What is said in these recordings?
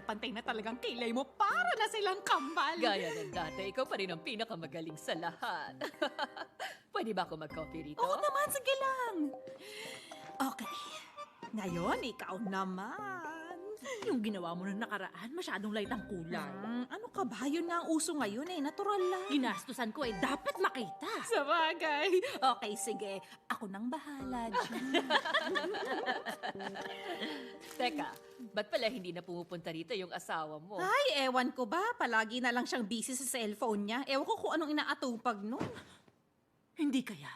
pantay na talagang kilay mo para na silang kambal. Gaya ng dati, ikaw pa rin ang pinakamagaling sa lahat. Pwede ba ako mag-coffee rito? Oo naman, sige lang. Okay. Ngayon, ikaw naman. Yung ginawa mo na nakaraan, masyadong light ang kulay. Ano ka ba? Yun nga ang uso ngayon eh. Natural lang. Ginastusan ko dapat makita. Sa bagay. Okay, sige. Ako nang bahala dyan. Teka, ba't pala hindi na pumupunta rito yung asawa mo? Ay, ewan ko ba? Palagi na lang siyang busy sa cellphone niya. Ewan ko kung anong inaatupag nun. Hindi kaya,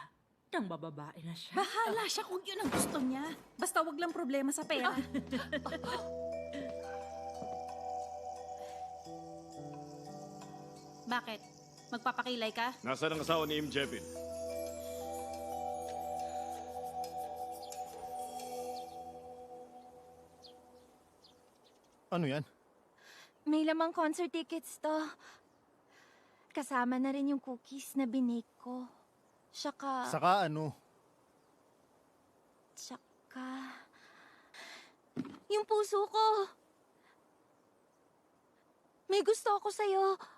nang bababae na siya. Bahala siya kung yun ang gusto niya. Basta wag lang problema sa pera. Bakit? Magpapakilay ka? Nasaan ang asawa ni Im Jevin? Ano yan? May lamang concert tickets to. Kasama na rin yung cookies na binake ko. Tsaka... Saka ano? Tsaka... Yung puso ko! May gusto ako sa'yo.